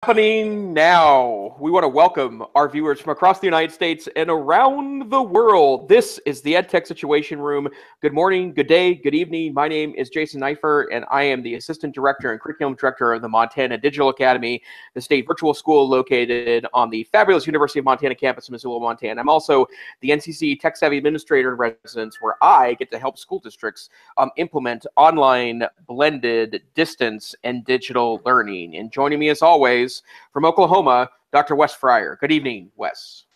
Happening now. We want to welcome our viewers from across the United States and around the world. This is the EdTech Situation Room. Good morning, good day, good evening. My name is Jason Neiffer, and I am the Assistant Director and Curriculum Director of the Montana Digital Academy, the state virtual school located on the fabulous University of Montana campus in Missoula, Montana. I'm also the NCC Tech Savvy Administrator in Residence, where I get to help school districts implement online, blended, distance, and digital learning. And joining me as always, from Oklahoma, Dr. Wes Fryer. Good evening, Wes.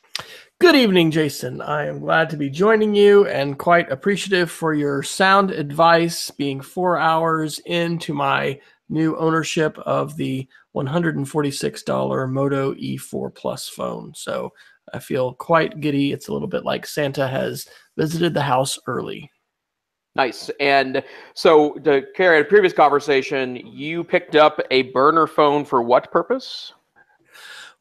Good evening, Jason. I am glad to be joining you and quite appreciative for your sound advice, being 4 hours into my new ownership of the $146 Moto E4 Plus phone. So I feel quite giddy. It's a little bit like Santa has visited the house early. Nice. And so to carry a previous conversation, you picked up a burner phone for what purpose?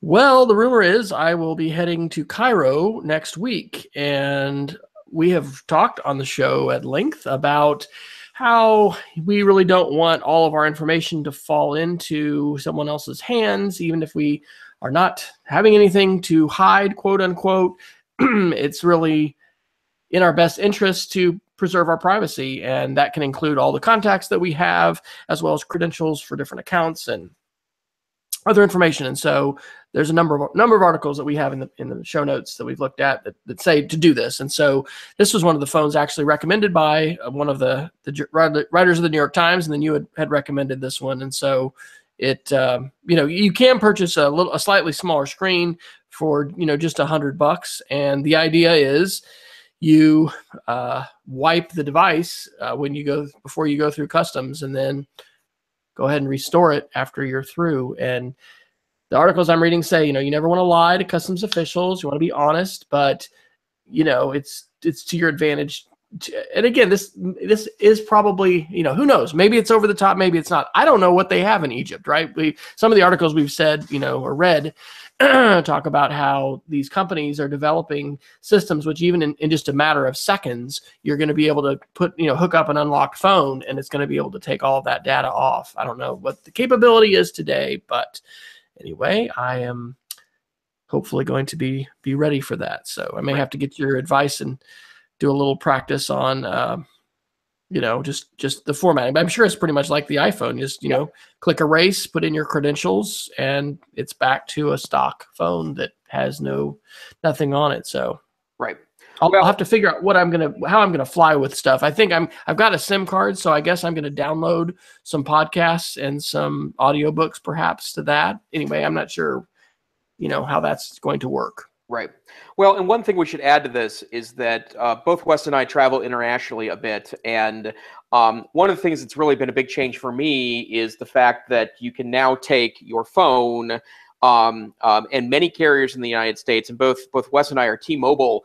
Well, the rumor is I will be heading to Cairo next week, and we have talked on the show at length about how we really don't want all of our information to fall into someone else's hands, even if we are not having anything to hide, quote unquote. It's really in our best interest to preserve our privacy, and that can include all the contacts that we have, as well as credentials for different accounts and other information. And so there's a number of articles that we have in the show notes that we've looked at that say to do this. And so this was one of the phones actually recommended by one of the writers of the New York Times, and then you had recommended this one. And so it you can purchase a slightly smaller screen for just $100, and the idea is you wipe the device before you go through customs, and then go ahead and restore it after you're through. And the articles I'm reading say, you never want to lie to customs officials. You want to be honest, but it's to your advantage. And again, this is probably, who knows? Maybe it's over the top. Maybe it's not. I don't know what they have in Egypt, right? Some of the articles we've said, or read, talk about how these companies are developing systems which even in just a matter of seconds, you're going to be able to hook up an unlocked phone, and it's going to be able to take all of that data off. I don't know what the capability is today, but anyway, I am hopefully going to be ready for that. So I may have to get your advice and do a little practice on just the formatting. But I'm sure it's pretty much like the iPhone. Just click erase, put in your credentials, and it's back to a stock phone that has nothing on it. So right. I'll have to figure out how I'm gonna fly with stuff. I think I've got a SIM card, so I guess I'm gonna download some podcasts and some audiobooks perhaps to that. Anyway, I'm not sure how that's going to work. Right. Well, and one thing we should add to this is that both Wes and I travel internationally a bit. And one of the things that's really been a big change for me is the fact that you can now take your phone and many carriers in the United States, and both Wes and I are T-Mobile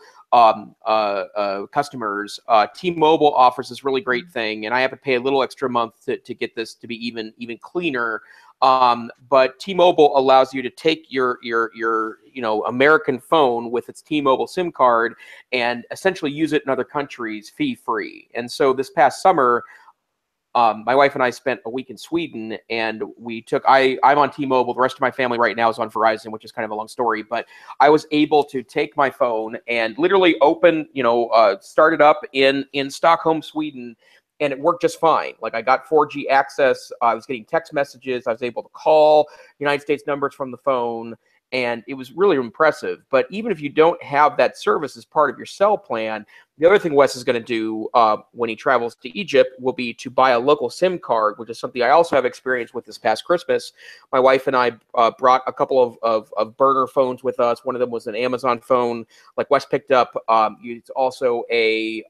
customers. T-Mobile offers this really great thing, and I have to pay a little extra month to get this to be even cleaner. But T-Mobile allows you to take your American phone with its T-Mobile SIM card and essentially use it in other countries fee-free. And so this past summer, my wife and I spent a week in Sweden, and I'm on T-Mobile. The rest of my family right now is on Verizon, which is kind of a long story. But I was able to take my phone and literally start it up in Stockholm, Sweden, and it worked just fine. Like, I got 4G access. I was getting text messages. I was able to call United States numbers from the phone, and it was really impressive. But even if you don't have that service as part of your cell plan, the other thing Wes is going to do when he travels to Egypt will be to buy a local SIM card, which is something I also have experience with this past Christmas. My wife and I brought a couple of burner phones with us. One of them was an Amazon phone, like Wes picked up. It's also a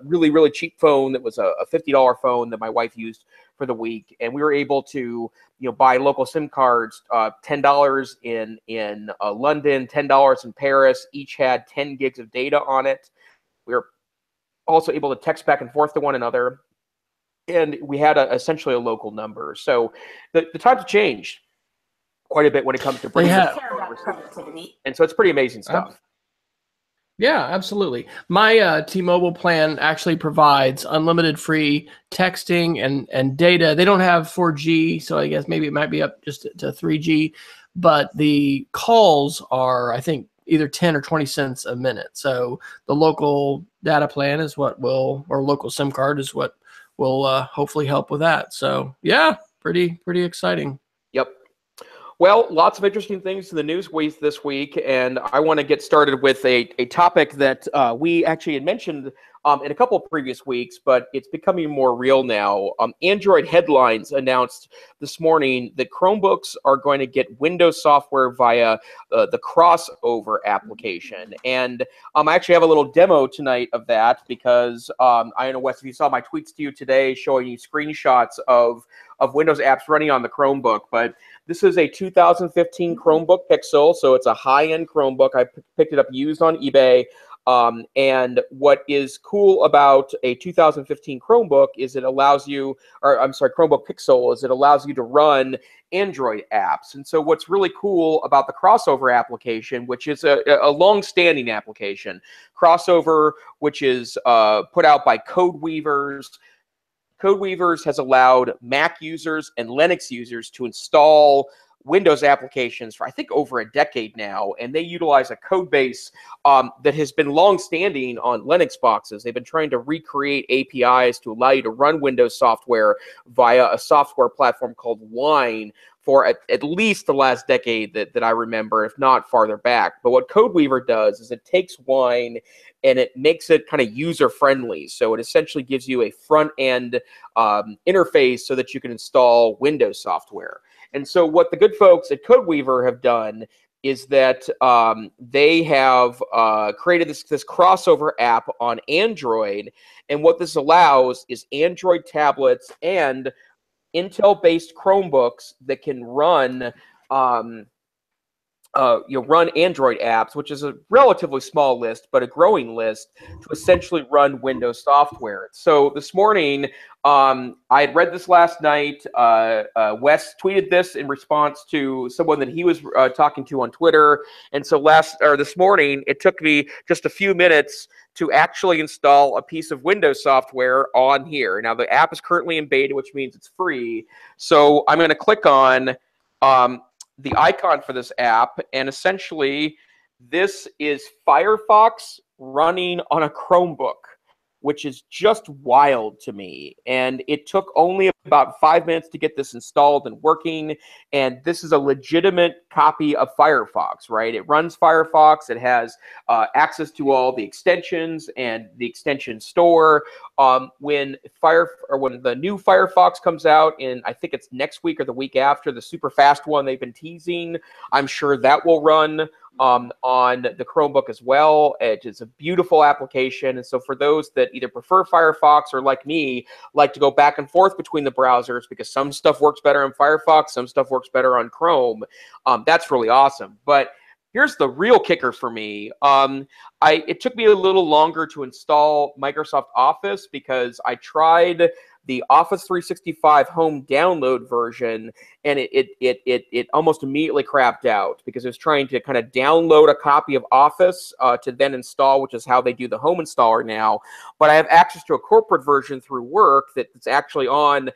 really, really cheap phone that was a $50 phone that my wife used for the week. And we were able to buy local SIM cards, $10 in London, $10 in Paris. Each had 10 gigs of data on it. We were also able to text back and forth to one another, and we had essentially a local number. So the times have changed quite a bit when it comes to bringing this over. And so it's pretty amazing stuff. Yeah, absolutely. My T-Mobile plan actually provides unlimited free texting and data. They don't have 4G, so I guess maybe it might be up just to 3G, but the calls are, I think, either 10 or 20 cents a minute. So the local data plan is what will, or local SIM card is what will hopefully help with that. So yeah, pretty exciting. Yep. Well, lots of interesting things in the news this week, and I want to get started with a topic that we actually had mentioned in a couple of previous weeks, but it's becoming more real now. Android headlines announced this morning that Chromebooks are going to get Windows software via the crossover application. And I actually have a little demo tonight of that because I don't know, Wes, if you saw my tweets to you today showing you screenshots of Windows apps running on the Chromebook, but this is a 2015 Chromebook Pixel, so it's a high-end Chromebook. I picked it up used on eBay. And what is cool about a 2015 Chromebook is it allows you, or I'm sorry, Chromebook Pixel, is it allows you to run Android apps. And so what's really cool about the crossover application, which is a long-standing application, crossover, which is put out by Codeweavers. Codeweavers has allowed Mac users and Linux users to install Windows applications for, I think, over a decade now, and they utilize a code base that has been long-standing on Linux boxes. They've been trying to recreate APIs to allow you to run Windows software via a software platform called Wine for at least the last decade that I remember, if not farther back. But what Codeweaver does is it takes Wine and it makes it kind of user-friendly. So it essentially gives you a front-end interface so that you can install Windows software. And so what the good folks at Codeweaver have done is that they have created this crossover app on Android. And what this allows is Android tablets and Intel-based Chromebooks that can run run Android apps, which is a relatively small list, but a growing list, to essentially run Windows software. So this morning, I had read this last night. Wes tweeted this in response to someone that he was talking to on Twitter. And so this morning, it took me just a few minutes to actually install a piece of Windows software on here. Now, the app is currently in beta, which means it's free. So I'm going to click on the icon for this app, and essentially this is Firefox running on a Chromebook, which is just wild to me. And it took only about 5 minutes to get this installed and working. And this is a legitimate copy of Firefox, right? It runs Firefox. It has access to all the extensions and the extension store. When the new Firefox comes out in, I think it's next week or the week after, the super fast one they've been teasing, I'm sure that will run on the Chromebook as well. It is a beautiful application. And so for those that either prefer Firefox or, like me, like to go back and forth between the browsers because some stuff works better on Firefox, some stuff works better on Chrome, that's really awesome. But here's the real kicker for me. It took me a little longer to install Microsoft Office because I tried the Office 365 home download version, and it almost immediately crapped out because it was trying to kind of download a copy of Office to then install, which is how they do the home installer now. But I have access to a corporate version through work that's actually on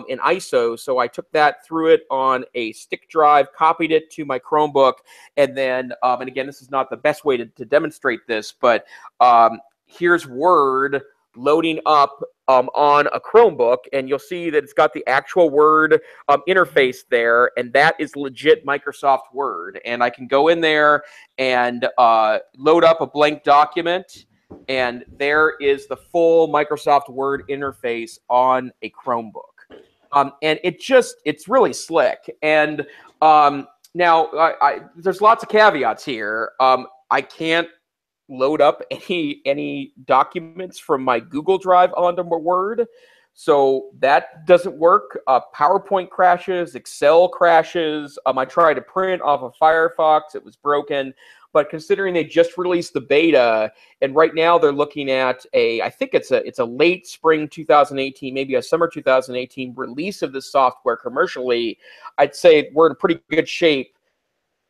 in ISO, so I took that, threw it on a stick drive, copied it to my Chromebook, and then, and again, this is not the best way to demonstrate this, but here's Word loading up on a Chromebook, and you'll see that it's got the actual Word interface there, and that is legit Microsoft Word. And I can go in there and load up a blank document, and there is the full Microsoft Word interface on a Chromebook. And it's really slick. And now, there's lots of caveats here. I can't load up any documents from my Google Drive onto my Word, so that doesn't work. PowerPoint crashes, Excel crashes. I tried to print off of Firefox, it was broken. But considering they just released the beta, and right now they're looking at I think it's a late spring 2018, maybe a summer 2018 release of this software commercially, I'd say we're in pretty good shape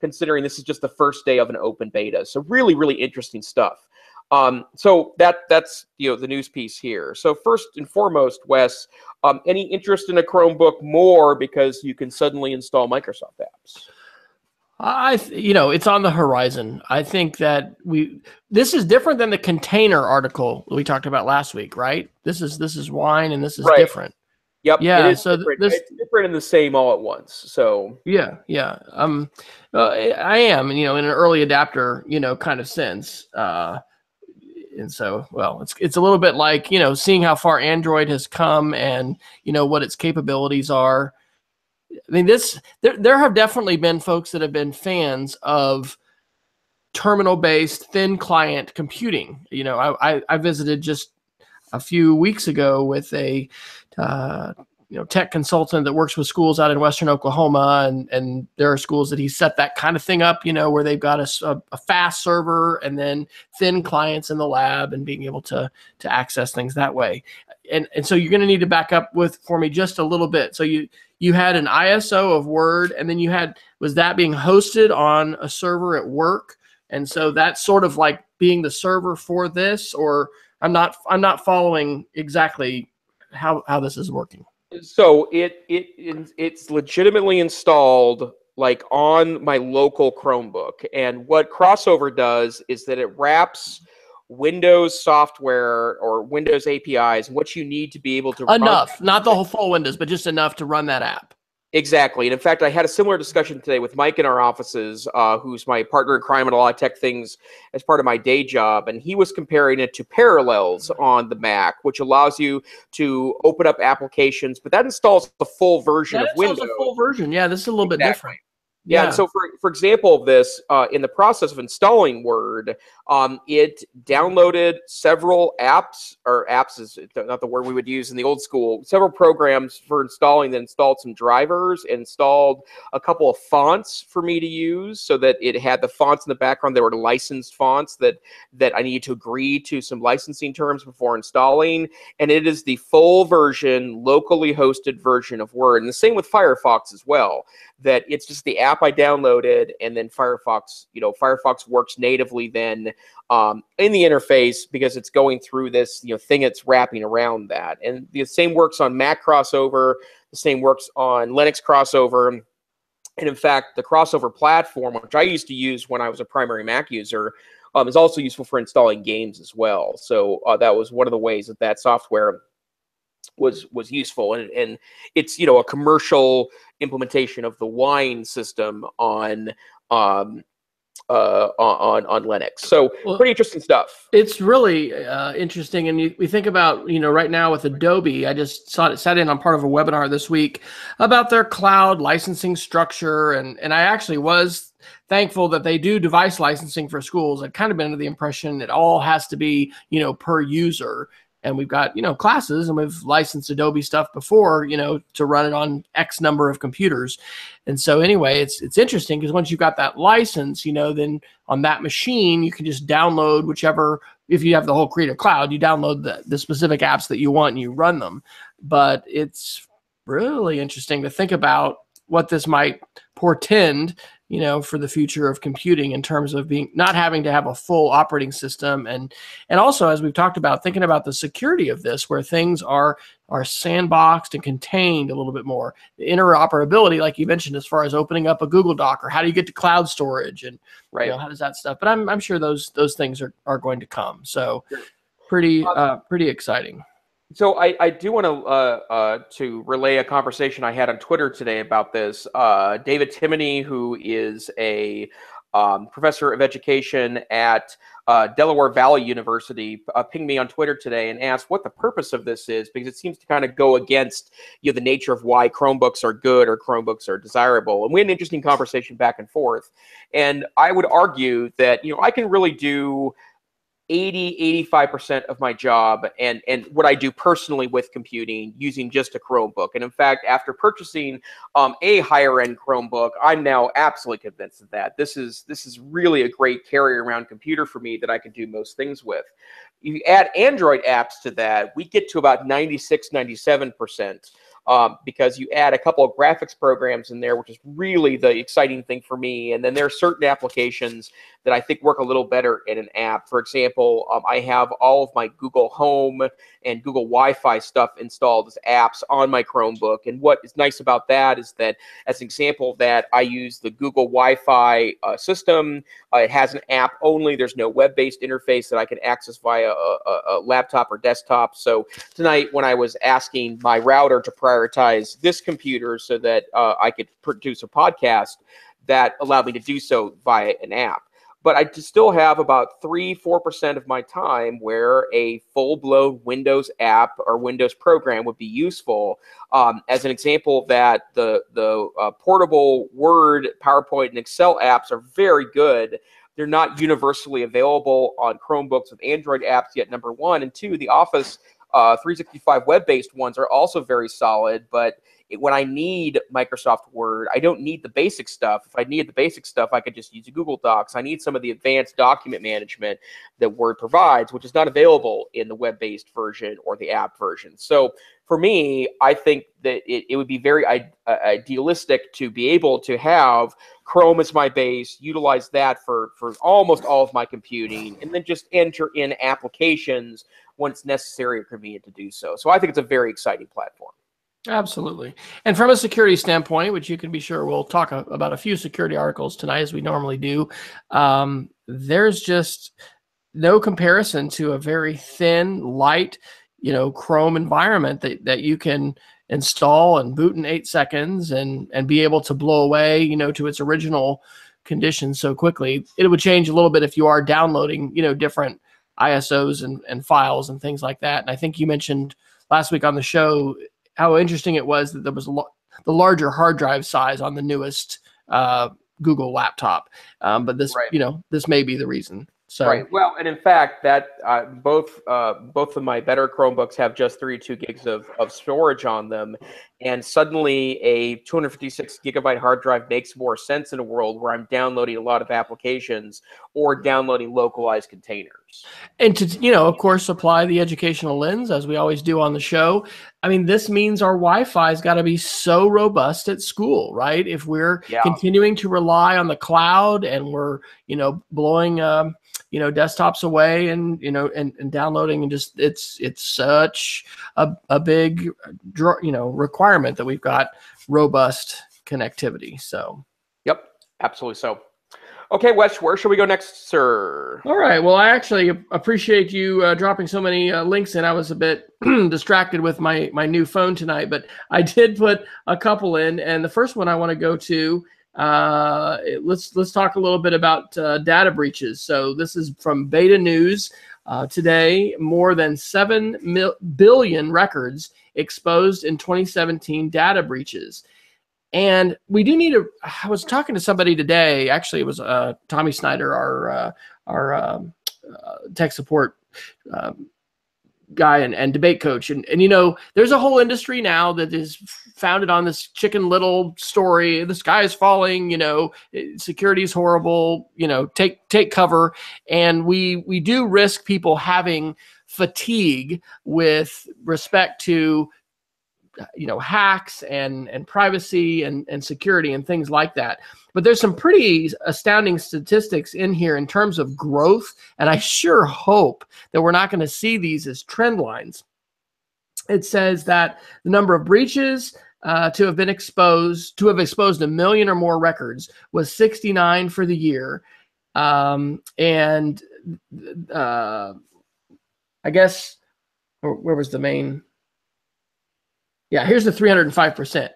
considering this is just the first day of an open beta. So really, really interesting stuff. So that's the news piece here. So first and foremost, Wes, any interest in a Chromebook more because you can suddenly install Microsoft apps? It's on the horizon. I think that this is different than the container article we talked about last week, right? This is wine, and this is Right. different. Yep. It Yeah. is So different. It's different and the same all at once. So yeah. I am, in an early adapter, kind of sense. And so, well, it's a little bit like, seeing how far Android has come and, what its capabilities are. I mean, there have definitely been folks that have been fans of terminal-based thin client computing. I visited just a few weeks ago with a tech consultant that works with schools out in Western Oklahoma, and there are schools that he set that kind of thing up, where they've got a fast server and then thin clients in the lab and being able to access things that way. And so you're going to need to back up for me just a little bit. So you had an ISO of Word, and then was that being hosted on a server at work? And so that's sort of like being the server for this, or I'm not following exactly how this is working. So it's legitimately installed like on my local Chromebook. And what Crossover does is that it wraps Windows software or Windows APIs, what you need to be able to Enough, not the whole full Windows, but just enough to run that app. Exactly. And in fact, I had a similar discussion today with Mike in our offices, who's my partner in crime and a lot of tech things as part of my day job. And he was comparing it to Parallels on the Mac, which allows you to open up applications, but that installs the full version of Windows. A full version. Yeah, this is a little bit different. Yeah, and so for example of this, in the process of installing Word, it downloaded several apps, or apps is not the word we would use in the old school, several programs for installing, that installed some drivers, installed a couple of fonts for me to use so that it had the fonts in the background. There were licensed fonts that I needed to agree to some licensing terms before installing. And it is the full version, locally hosted version of Word. And the same with Firefox as well, that it's just the app I downloaded, and then Firefox, Firefox works natively then in the interface because it's going through this thing that's wrapping around that. And the same works on Mac Crossover, the same works on Linux Crossover. And in fact, the Crossover platform, which I used to use when I was a primary Mac user, is also useful for installing games as well. So that was one of the ways that software was useful, and it's a commercial implementation of the Wine system on Linux. So pretty interesting stuff. It's really interesting, and we think about right now with Adobe. I just sat in on part of a webinar this week about their cloud licensing structure, and I actually was thankful that they do device licensing for schools. I'd kind of been under the impression it all has to be per user. And we've got, classes, and we've licensed Adobe stuff before, to run it on X number of computers. And so anyway, it's interesting because once you've got that license, then on that machine, you can just download whichever, if you have the whole Creative Cloud, you download the specific apps that you want and you run them. But it's really interesting to think about what this might portend, for the future of computing in terms of not having to have a full operating system, and also, as we've talked about, thinking about the security of this, where things are sandboxed and contained a little bit more. The interoperability, like you mentioned, as far as opening up a Google Doc, or how do you get to cloud storage, and how does that stuff? But I'm sure those things are going to come. So pretty exciting. So I do want to relay a conversation I had on Twitter today about this. David Timoney, who is a professor of education at Delaware Valley University, pinged me on Twitter today and asked what the purpose of this is, because it seems to kind of go against the nature of why Chromebooks are good or Chromebooks are desirable. And we had an interesting conversation back and forth. And I would argue that I can really do 85% of my job and what I do personally with computing using just a Chromebook. And in fact, after purchasing a higher end Chromebook, I'm now absolutely convinced of that. This is really a great carry around computer for me that I can do most things with. You add Android apps to that, we get to about 96, 97%. Because you add a couple of graphics programs in there, which is really the exciting thing for me. And then there are certain applications that I think work a little better in an app. For example, I have all of my Google Home and Google Wi-Fi stuff installed as apps on my Chromebook. And what is nice about that is that, as an example, that I use the Google Wi-Fi system. It has an app only. There's no web-based interface that I can access via a laptop or desktop. So tonight, when I was asking my router to prioritize this computer so that I could produce a podcast, that allowed me to do so via an app. But I still have about 3-4% of my time where a full-blown Windows app or Windows program would be useful. As an example, that the portable Word, PowerPoint, and Excel apps are very good. They're not universally available on Chromebooks with Android apps yet, number one. And two, the Office 365 web-based ones are also very solid, but when I need Microsoft Word, I don't need the basic stuff. If I needed the basic stuff, I could just use Google Docs. I need some of the advanced document management that Word provides, which is not available in the web-based version or the app version. So for me, I think that it would be very idealistic to be able to have Chrome as my base, utilize that for almost all of my computing, and then just enter in applications when it's necessary or convenient to do so. So I think it's a very exciting platform. Absolutely. And from a security standpoint, which you can be sure we'll talk about a few security articles tonight as we normally do, there's just no comparison to a very thin, light, Chrome environment that you can install and boot in 8 seconds and be able to blow away, to its original conditions so quickly. It would change a little bit if you are downloading, different ISOs and files and things like that. And I think you mentioned last week on the show how interesting it was that there was the larger hard drive size on the newest Google laptop. But this, right. This may be the reason. So. Right. Well, and in fact, that both of my better Chromebooks have just 32 gigs of storage on them, and suddenly a 256 gigabyte hard drive makes more sense in a world where I'm downloading a lot of applications or downloading localized containers. And to, of course, apply the educational lens, as we always do on the show. I mean, this means our Wi-Fi's got to be so robust at school, right? If we're continuing to rely on the cloud and we're, blowing, desktops away and, and downloading, and just it's such a big, requirement that we've got robust connectivity. So. Yep, absolutely so. Okay, Wes, where should we go next, sir? All right. Well, I actually appreciate you dropping so many links in. I was a bit distracted with my new phone tonight, but I did put a couple in. And the first one I want to go to, let's talk a little bit about data breaches. So this is from Beta News. Today, more than 7 billion records exposed in 2017 data breaches. And we do need to. I was talking to somebody today. Actually, it was Tommy Snyder, our tech support guy and debate coach. And there's a whole industry now that is founded on this Chicken Little story. The sky is falling. Security is horrible. Take cover. And we do risk people having fatigue with respect to hacks and privacy and security and things like that. But there's some pretty astounding statistics in here in terms of growth. And I sure hope that we're not going to see these as trend lines. It says that the number of breaches to have exposed 1 million or more records was 69 for the year. And I guess, where was the main? Yeah, here's the 305%.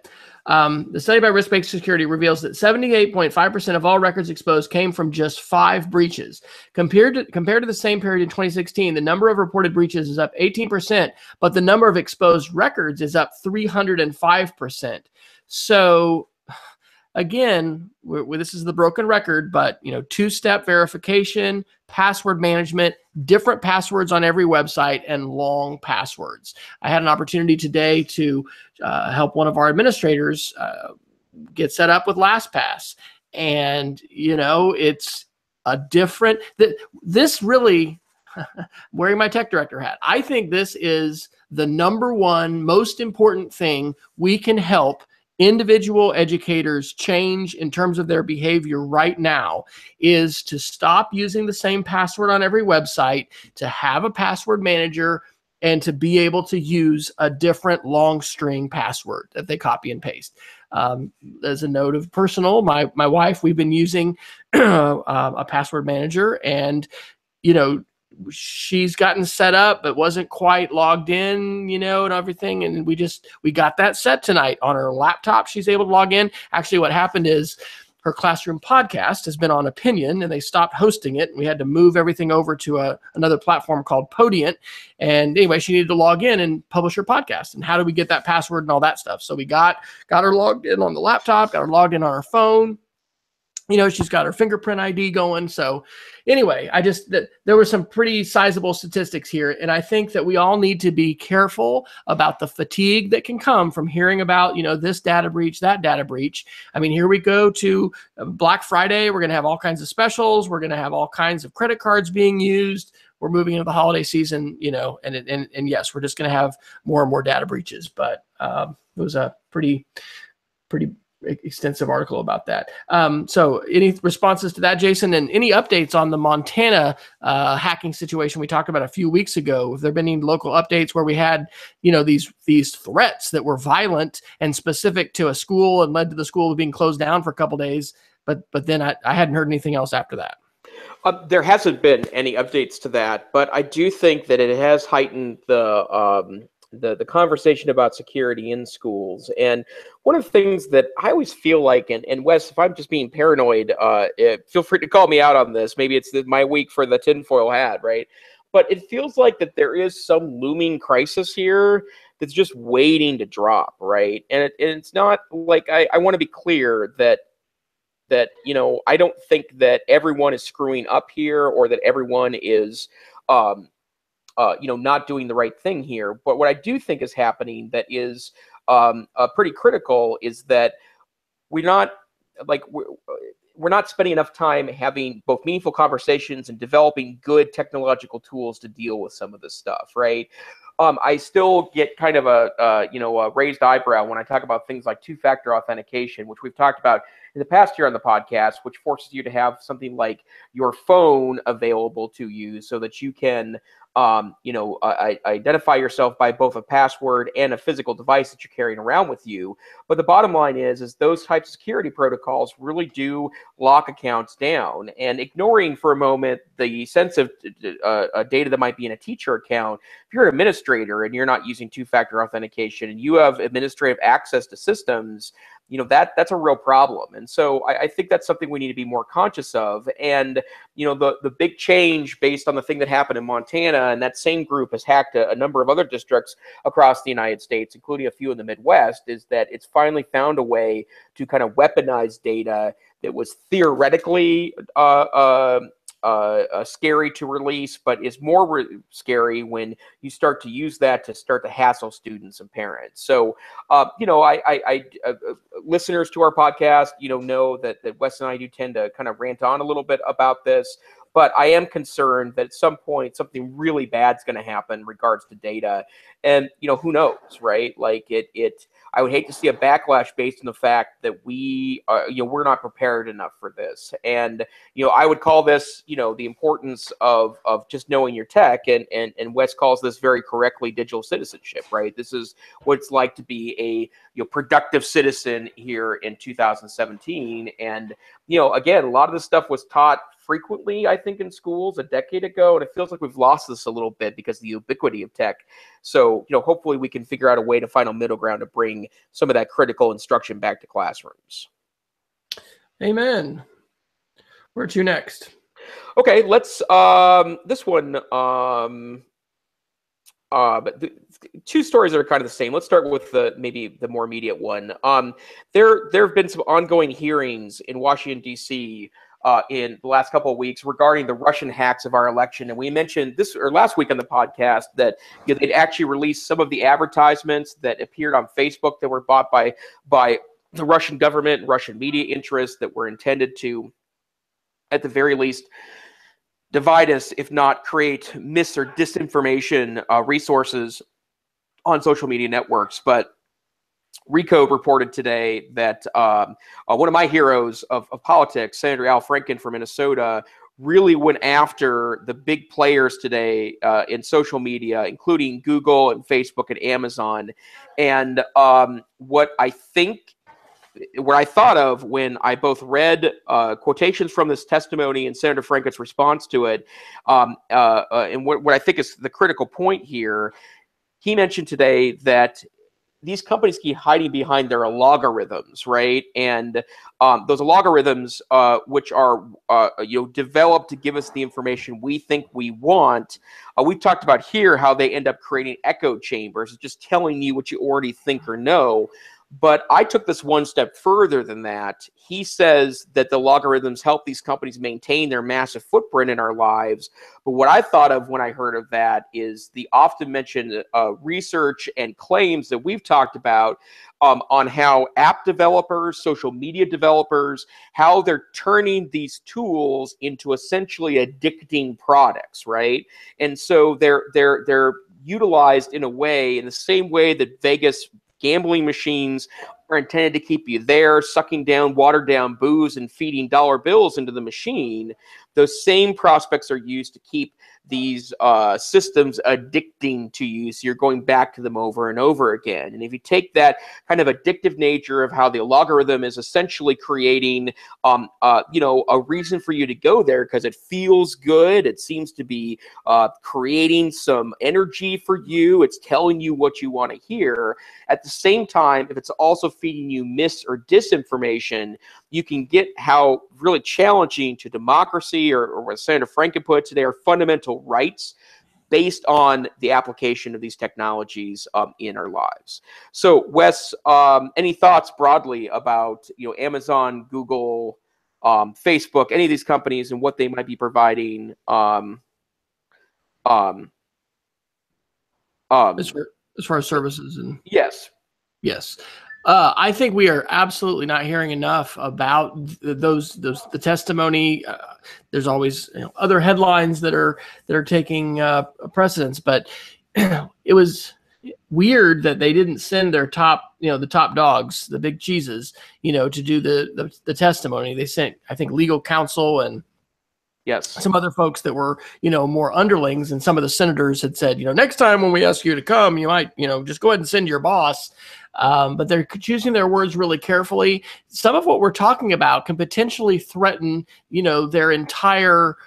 The study by Risk-Based Security reveals that 78.5% of all records exposed came from just 5 breaches. Compared to the same period in 2016, the number of reported breaches is up 18%, but the number of exposed records is up 305%. So again, this is the broken record, but 2-step verification, password management, different passwords on every website, and long passwords. I had an opportunity today to help one of our administrators get set up with LastPass, and it's a different. This really, wearing my tech director hat, I think this is the #1 most important thing we can help individual educators change in terms of their behavior right now is to stop using the same password on every website, to have a password manager, and to be able to use a different long string password that they copy and paste. As a note of personal, my wife, we've been using a password manager, and she's gotten set up but wasn't quite logged in, and everything. And we got that set tonight on her laptop. She's able to log in. Actually, what happened is her classroom podcast has been on Opinion, and they stopped hosting it. We had to move everything over to another platform called Podient. And anyway, she needed to log in and publish her podcast. And how do we get that password and all that stuff? So we got her logged in on the laptop, got her logged in on her phone. She's got her fingerprint ID going. So anyway, there were some pretty sizable statistics here. And I think that we all need to be careful about the fatigue that can come from hearing about, this data breach, that data breach. I mean, here we go to Black Friday. We're going to have all kinds of specials. We're going to have all kinds of credit cards being used. We're moving into the holiday season, and yes, we're just going to have more and more data breaches. But it was a pretty extensive article about that. So any responses to that, Jason, and any updates on the Montana hacking situation we talked about a few weeks ago? Have there been any local updates where we had, these threats that were violent and specific to a school and led to the school being closed down for a couple of days? But then I hadn't heard anything else after that. There hasn't been any updates to that, but I do think that it has heightened the conversation about security in schools. And one of the things that I always feel like, and Wes, if I'm just being paranoid, feel free to call me out on this. Maybe it's my week for the tinfoil hat, right? But it feels like that there is some looming crisis here that's just waiting to drop, right? And it's not like, I want to be clear that I don't think that everyone is screwing up here, or that everyone is not doing the right thing here. But what I do think is happening that is pretty critical is that we're not spending enough time having both meaningful conversations and developing good technological tools to deal with some of this stuff, right? I still get kind of a raised eyebrow when I talk about things like two-factor authentication, which we've talked about in the past year on the podcast, which forces you to have something like your phone available to you so that you can identify yourself by both a password and a physical device that you're carrying around with you. But the bottom line is those types of security protocols really do lock accounts down. And ignoring for a moment the sensitive data that might be in a teacher account, if you're an administrator and you're not using two-factor authentication and you have administrative access to systems, that's a real problem. And so I think that's something we need to be more conscious of. And, the big change based on the thing that happened in Montana, and that same group has hacked a number of other districts across the United States, including a few in the Midwest, is that it's finally found a way to kind of weaponize data that was theoretically scary to release, but is more scary when you start to use that to start to hassle students and parents. So, listeners to our podcast, know that Wes and I do tend to kind of rant on a little bit about this. But I am concerned that at some point something really bad is going to happen in regards to data, and who knows, right? Like I would hate to see a backlash based on the fact that we're not prepared enough for this. And I would call this the importance of just knowing your tech, and Wes calls this very correctly digital citizenship, right? This is what it's like to be a productive citizen here in 2017. And again, a lot of this stuff was taught frequently, I think, in schools a decade ago, and it feels like we've lost this a little bit because of the ubiquity of tech. So, hopefully we can figure out a way to find a middle ground to bring some of that critical instruction back to classrooms. Amen. Where to next? Okay, let's this one. But two stories that are kind of the same. Let's start with maybe the more immediate one. There have been some ongoing hearings in Washington, D.C. In the last couple of weeks regarding the Russian hacks of our election. And we mentioned this last week on the podcast that they'd actually released some of the advertisements that appeared on Facebook that were bought by the Russian government and Russian media interests that were intended to, at the very least, divide us, if not create mis or disinformation resources on social media networks. But Recode reported today that one of my heroes of politics, Senator Al Franken from Minnesota, really went after the big players today in social media, including Google and Facebook and Amazon. And what I thought of when I both read quotations from this testimony and Senator Franken's response to it, and what I think is the critical point here, he mentioned today that these companies keep hiding behind their logarithms, right? And those logarithms, which are developed to give us the information we think we want, we've talked about here how they end up creating echo chambers, just telling you what you already think or know. But I took this one step further than that. He says that the logarithms help these companies maintain their massive footprint in our lives. But what I thought of when I heard of that is the often mentioned research and claims that we've talked about on how app developers, social media developers, how they're turning these tools into essentially addicting products, right? And so they're utilized in a way, in the same way that Vegas gambling machines are intended to keep you there, sucking down watered down booze and feeding dollar bills into the machine. Those same prospects are used to keep these systems addicting to you, so you're going back to them over and over again. And if you take that kind of addictive nature of how the logarithm is essentially creating a reason for you to go there because it feels good, it seems to be creating some energy for you, it's telling you what you want to hear. At the same time, if it's also feeding you mis or disinformation, you can get how really challenging to democracy, or what Senator Franken put today, are fundamental rights based on the application of these technologies in our lives. So, Wes, any thoughts broadly about Amazon, Google, Facebook, any of these companies, and what they might be providing? As far as services and yes. I think we are absolutely not hearing enough about the testimony. There's always other headlines that are taking precedence, but it was weird that they didn't send their top, the top dogs, the big cheeses, to do the testimony. They sent, I think, legal counsel and yes, some other folks that were, more underlings. And some of the senators had said, next time when we ask you to come, you might, just go ahead and send your boss. But they're choosing their words really carefully. Some of what we're talking about can potentially threaten, their entire,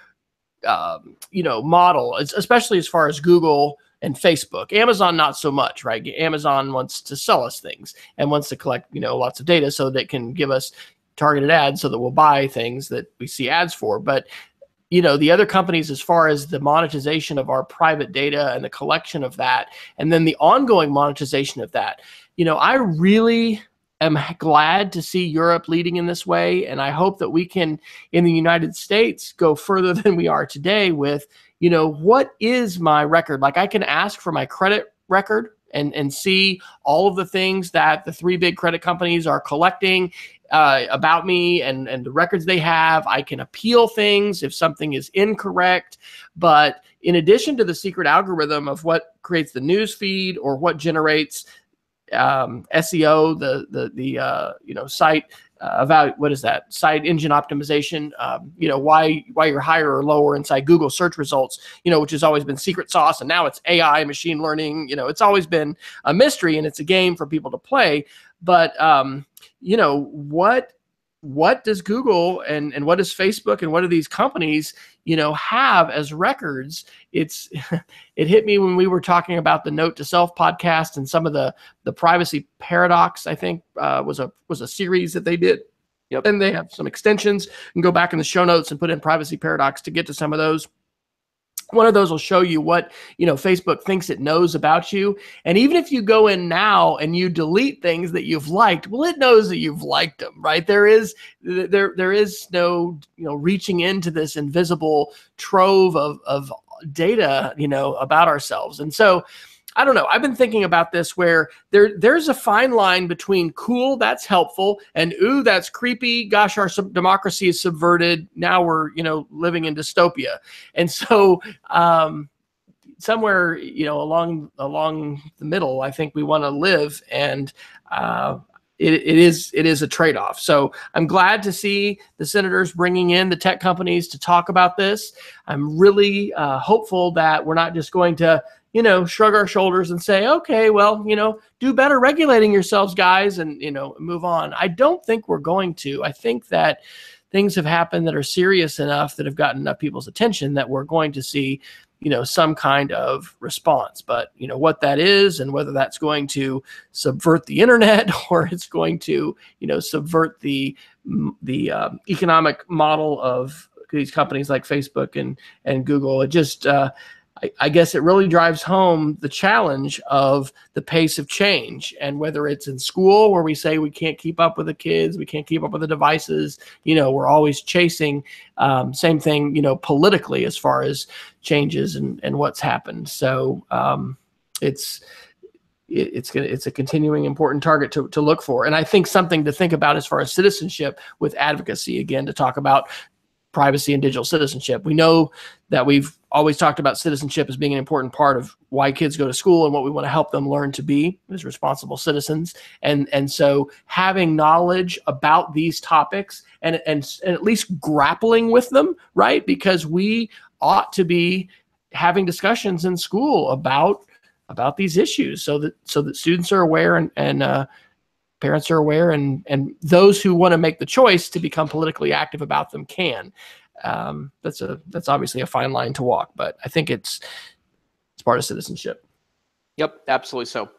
model, especially as far as Google and Facebook. Amazon, not so much, right? Amazon wants to sell us things and wants to collect, lots of data so that it can give us targeted ads so that we'll buy things that we see ads for. But the other companies, as far as the monetization of our private data and the collection of that, and then the ongoing monetization of that, I really am glad to see Europe leading in this way. And I hope that we can, in the United States, go further than we are today with, what is my record? Like, I can ask for my credit record and see all of the things that the three big credit companies are collecting about me and the records they have. I can appeal things if something is incorrect. But in addition to the secret algorithm of what creates the news feed or what generates SEO, the site about what is that site engine optimization, why you're higher or lower inside Google search results, which has always been secret sauce, and now it's AI, machine learning. It's always been a mystery, and it's a game for people to play. But what does Google and what does Facebook and what do these companies have as records? It hit me when we were talking about the Note to Self podcast and some of the privacy paradox, I think was a series that they did. Yep. And they have some extensions. You can go back in the show notes and put in privacy paradox to get to some of those. One of those will show you what, Facebook thinks it knows about you. And even if you go in now and you delete things that you've liked, well, it knows that you've liked them, right? There is no, reaching into this invisible trove of data, about ourselves. And so, I don't know. I've been thinking about this where there's a fine line between cool, that's helpful, and ooh, that's creepy. Gosh, our democracy is subverted. Now we're, living in dystopia. And so somewhere, along the middle, I think we want to live, and it is a trade-off. So I'm glad to see the senators bringing in the tech companies to talk about this. I'm really hopeful that we're not just going to, shrug our shoulders and say, okay, well, do better regulating yourselves, guys, and, move on. I don't think we're going to. I think that things have happened that are serious enough that have gotten enough people's attention that we're going to see, some kind of response. But, what that is and whether that's going to subvert the internet or it's going to, subvert the economic model of these companies like Facebook and Google, it just, I guess it really drives home the challenge of the pace of change, and whether it's in school where we say we can't keep up with the kids, we can't keep up with the devices, we're always chasing, same thing, politically as far as changes and what's happened. So it's a continuing important target to look for. And I think something to think about as far as citizenship with advocacy, again, to talk about privacy and digital citizenship. We know that we've always talked about citizenship as being an important part of why kids go to school and what we want to help them learn to be as responsible citizens. And so having knowledge about these topics and at least grappling with them, right? Because we ought to be having discussions in school about these issues so that students are aware and parents are aware, and those who want to make the choice to become politically active about them can. That's obviously a fine line to walk, but I think it's part of citizenship. Yep, absolutely so.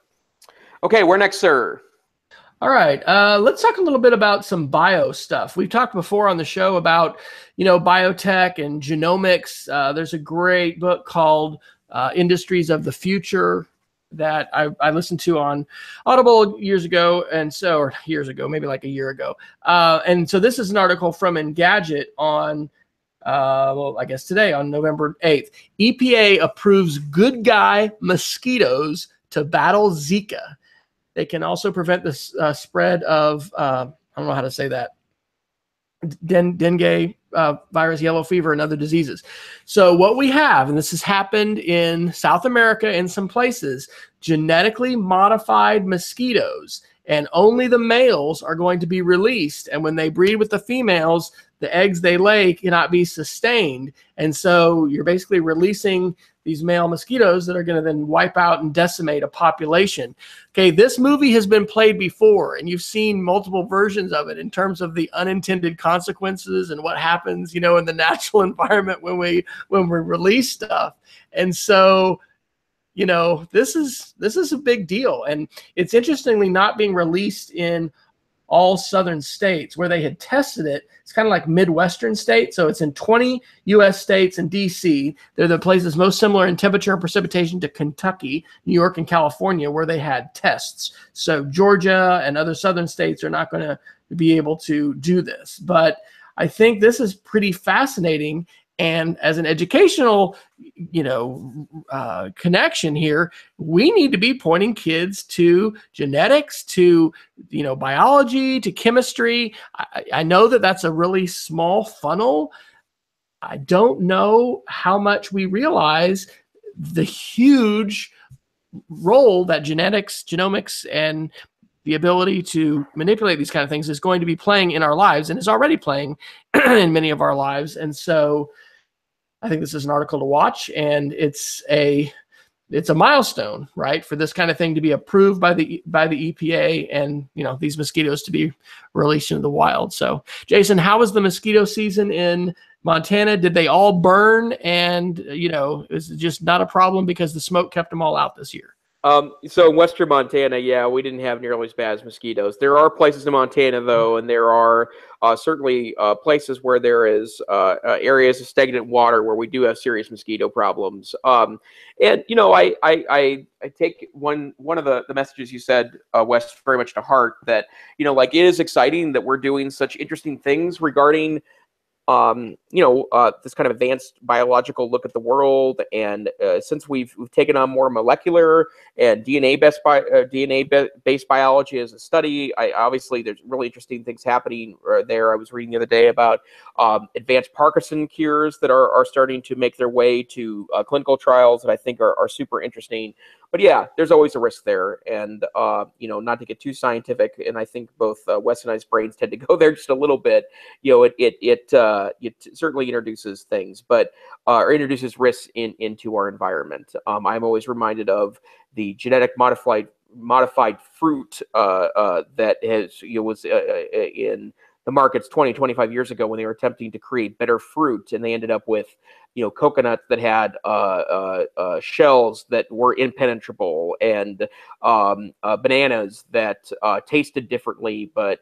Okay, where next, sir? All right, let's talk a little bit about some bio stuff. We've talked before on the show about, biotech and genomics. There's a great book called Industries of the Future that I listened to on Audible years ago, maybe like a year ago. And so this is an article from Engadget on, I guess today on November 8th. EPA approves good guy mosquitoes to battle Zika. They can also prevent the spread of, I don't know how to say that, dengue virus, yellow fever, and other diseases. So what we have, and this has happened in South America in some places, genetically modified mosquitoes, and only the males are going to be released. And when they breed with the females, the eggs they lay cannot be sustained. And so you're basically releasing these male mosquitoes that are going to then wipe out and decimate a population. Okay, this movie has been played before, and you've seen multiple versions of it in terms of the unintended consequences and what happens, in the natural environment when we release stuff. And so, this is a big deal, and it's interestingly not being released in all southern states where they had tested it. It's kind of like Midwestern states. So it's in 20 U.S. states and D.C. They're the places most similar in temperature and precipitation to Kentucky, New York, and California, where they had tests. So Georgia and other southern states are not going to be able to do this. But I think this is pretty fascinating. And as an educational, connection here, we need to be pointing kids to genetics, to, biology, to chemistry. I know that that's a really small funnel. I don't know how much we realize the huge role that genetics, genomics, and the ability to manipulate these kind of things is going to be playing in our lives, and is already playing in many of our lives. And so I think this is an article to watch, and it's a milestone, right, for this kind of thing to be approved by the EPA, and these mosquitoes to be released into the wild. So, Jason, how was the mosquito season in Montana? Did they all burn, and is it just not a problem because the smoke kept them all out this year? So in western Montana, yeah, we didn't have nearly as bad as mosquitoes. There are places in Montana, though, and there are certainly places where there is areas of stagnant water where we do have serious mosquito problems. And I take one of the messages you said, Wes, very much to heart. That it is exciting that we're doing such interesting things regarding this kind of advanced biological look at the world. And since we've taken on more molecular and DNA-based biology as a study, obviously there's really interesting things happening there. I was reading the other day about advanced Parkinson cures that are starting to make their way to clinical trials that I think are super interesting. But yeah, there's always a risk there, and not to get too scientific, and I think both Wes and I's brains tend to go there just a little bit. It certainly introduces things, but or introduces risks into our environment. I'm always reminded of the genetic modified fruit that was in the markets 20, 25 years ago when they were attempting to create better fruit, and they ended up with coconuts that had shells that were impenetrable, and bananas that tasted differently but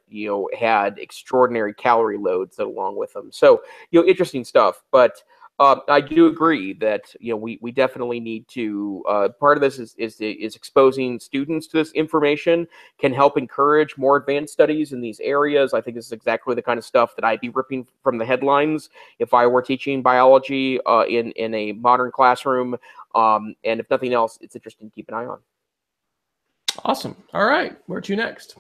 had extraordinary calorie loads along with them. So interesting stuff. But I do agree that we definitely need to. Part of this is exposing students to this information can help encourage more advanced studies in these areas. I think this is exactly the kind of stuff that I'd be ripping from the headlines if I were teaching biology in a modern classroom. And if nothing else, it's interesting to keep an eye on. Awesome. All right, where to next?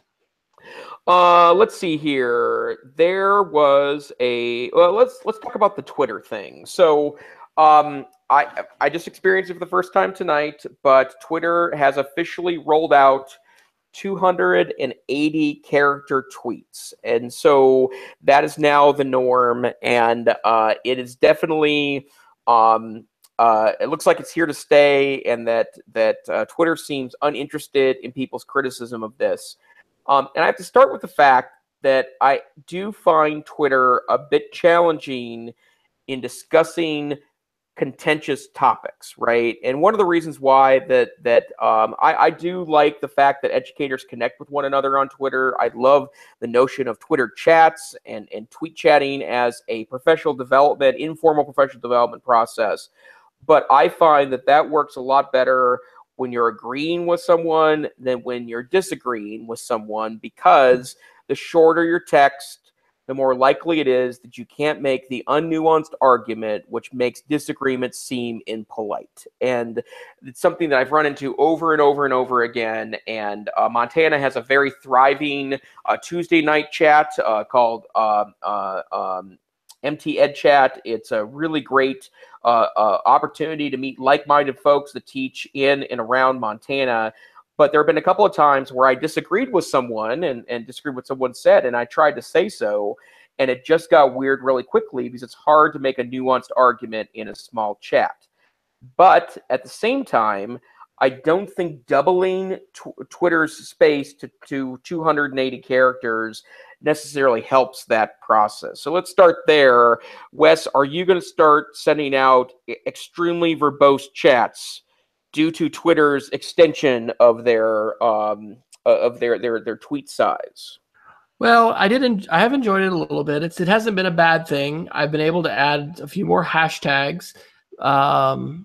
Let's see here. There was let's talk about the Twitter thing. So I just experienced it for the first time tonight, but Twitter has officially rolled out 280 character tweets, and so that is now the norm, and it is definitely it looks like it's here to stay, and that Twitter seems uninterested in people's criticism of this. And I have to start with the fact that I do find Twitter a bit challenging in discussing contentious topics, right? And one of the reasons why I do like the fact that educators connect with one another on Twitter. I love the notion of Twitter chats and tweet chatting as a informal professional development process. But I find that works a lot better when you're agreeing with someone than when you're disagreeing with someone, because the shorter your text, the more likely it is that you can't make the unnuanced argument, which makes disagreement seem impolite. And it's something that I've run into over and over and over again. And Montana has a very thriving Tuesday night chat called MT Ed Chat. It's a really great opportunity to meet like-minded folks that teach in and around Montana. But there have been a couple of times where I disagreed with someone and disagreed with what someone said, and I tried to say so, and it just got weird really quickly because it's hard to make a nuanced argument in a small chat. But at the same time, I don't think doubling Twitter's space to 280 characters necessarily helps that process. So let's start there. Wes, are you going to start sending out extremely verbose chats due to Twitter's extension of their tweet size? Well, I have enjoyed it a little bit. It hasn't been a bad thing. I've been able to add a few more hashtags.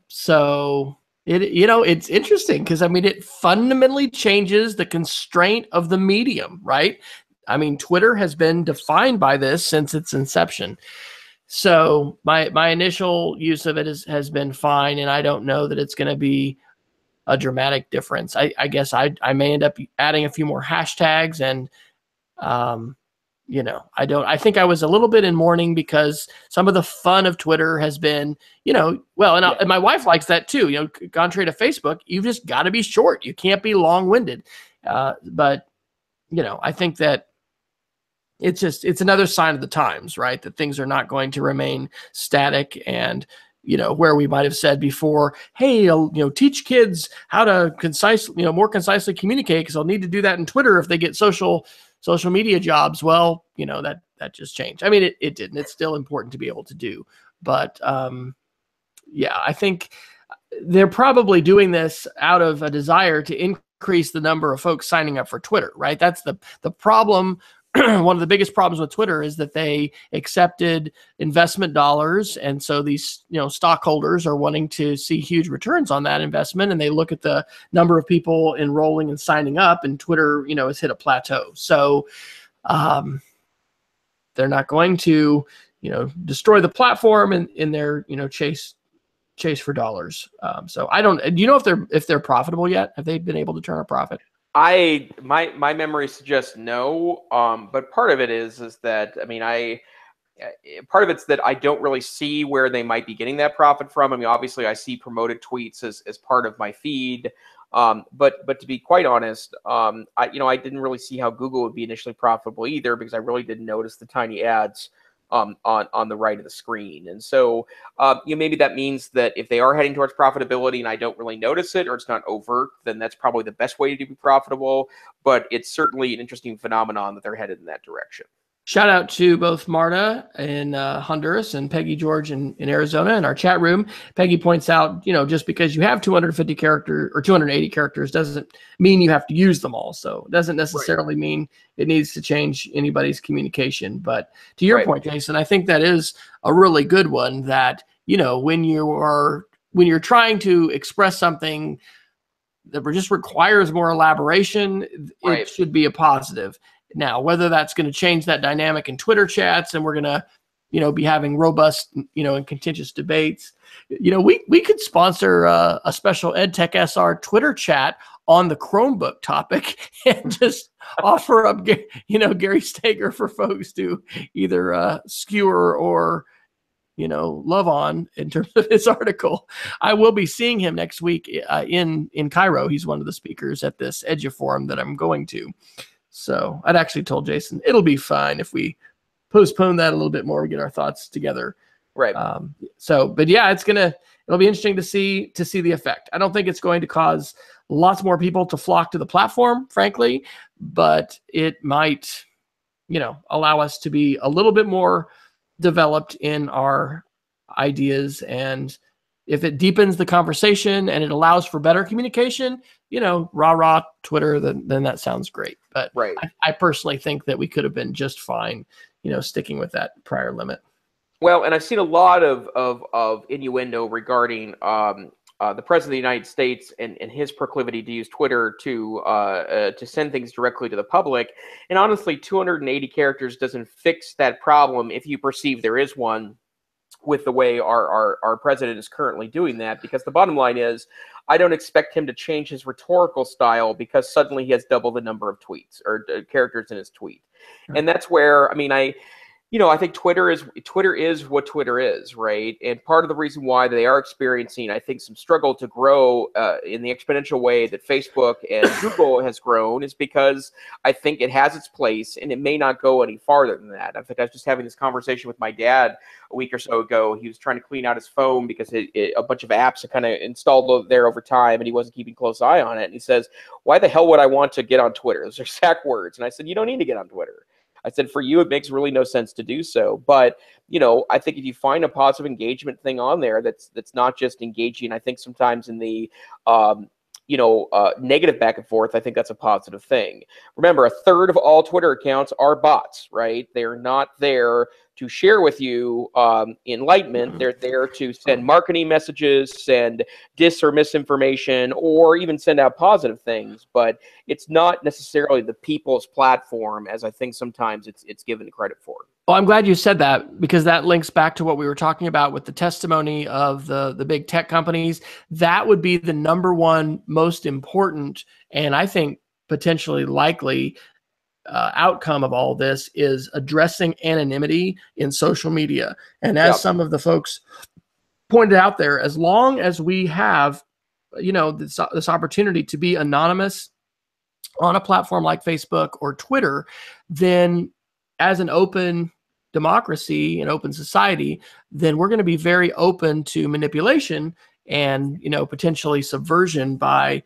So it's interesting because it fundamentally changes the constraint of the medium, right? Twitter has been defined by this since its inception. So my initial use of it has been fine, and I don't know that it's going to be a dramatic difference. I guess I may end up adding a few more hashtags, and I think I was a little bit in mourning because some of the fun of Twitter has been, and my wife likes that too. Contrary to Facebook, you've just got to be short. You can't be long-winded. But I think that it's another sign of the times, right? That things are not going to remain static, and where we might have said before, hey, teach kids how to more concisely communicate because they'll need to do that in Twitter if they get social media jobs. Well, that just changed. It didn't. It's still important to be able to do, but I think they're probably doing this out of a desire to increase the number of folks signing up for Twitter, right? That's the problem. One of the biggest problems with Twitter is that they accepted investment dollars. And so these, stockholders are wanting to see huge returns on that investment. And they look at the number of people enrolling and signing up, and Twitter, has hit a plateau. So they're not going to, destroy the platform in their, chase for dollars. So I don't, do you know if they're profitable yet? Have they been able to turn a profit? My memory suggests no. But part of it is that, I mean, part of it's that I don't really see where they might be getting that profit from. I mean, obviously I see promoted tweets as part of my feed. But to be quite honest, I didn't really see how Google would be initially profitable either, because I really didn't notice the tiny ads on the right of the screen. And so maybe that means that if they are heading towards profitability and I don't really notice it, or it's not overt, then that's probably the best way to be profitable. But it's certainly an interesting phenomenon that they're headed in that direction. Shout out to both Marta in Honduras and Peggy George in Arizona in our chat room. Peggy points out, just because you have 250 characters or 280 characters doesn't mean you have to use them all. So it doesn't necessarily mean it needs to change anybody's communication. But to your point, Jason, I think that is a really good one, that, when you're trying to express something that just requires more elaboration, it should be a positive. Now, whether that's going to change that dynamic in Twitter chats and we're going to, be having robust, and contentious debates, we could sponsor a special EdTech SR Twitter chat on the Chromebook topic and just offer up, Gary Steger for folks to either skewer or, love on in terms of his article. I will be seeing him next week in Cairo. He's one of the speakers at this Edge Forum that I'm going to. So I'd actually told Jason it'll be fine if we postpone that a little bit more, we get our thoughts together. Right. But yeah, it'll be interesting to see the effect. I don't think it's going to cause lots more people to flock to the platform, frankly, but it might, allow us to be a little bit more developed in our ideas. And if it deepens the conversation and it allows for better communication, rah Twitter, then that sounds great. But I personally think that we could have been just fine, sticking with that prior limit. Well, and I've seen a lot of innuendo regarding the president of the United States and his proclivity to use Twitter to send things directly to the public. And honestly, 280 characters doesn't fix that problem if you perceive there is one, with the way our president is currently doing that. Because the bottom line is, I don't expect him to change his rhetorical style because suddenly he has double the number of tweets or characters in his tweet. And that's where, I think Twitter is what Twitter is, right? And part of the reason why they are experiencing, I think, some struggle to grow in the exponential way that Facebook and Google has grown is because I think it has its place and it may not go any farther than that. I think I was just having this conversation with my dad a week or so ago. He was trying to clean out his phone because a bunch of apps had kind of installed there over time and he wasn't keeping a close eye on it. And he says, "Why the hell would I want to get on Twitter?" Those are exact words. And I said, "You don't need to get on Twitter." I said, for you, it makes really no sense to do so. But, I think if you find a positive engagement thing on there that's not just engaging, I think sometimes in the, negative back and forth, I think that's a positive thing. Remember, a third of all Twitter accounts are bots, right? They're not there to share with you enlightenment. They're there to send marketing messages, send dis or misinformation, or even send out positive things. But it's not necessarily the people's platform, as I think sometimes it's given credit for. Well, I'm glad you said that, because that links back to what we were talking about with the testimony of the big tech companies. That would be the number one most important, and I think potentially likely outcome of all this is addressing anonymity in social media. And as some of the folks pointed out there, as long as we have, this opportunity to be anonymous on a platform like Facebook or Twitter, then as an open democracy, an open society, then we're going to be very open to manipulation and, potentially subversion by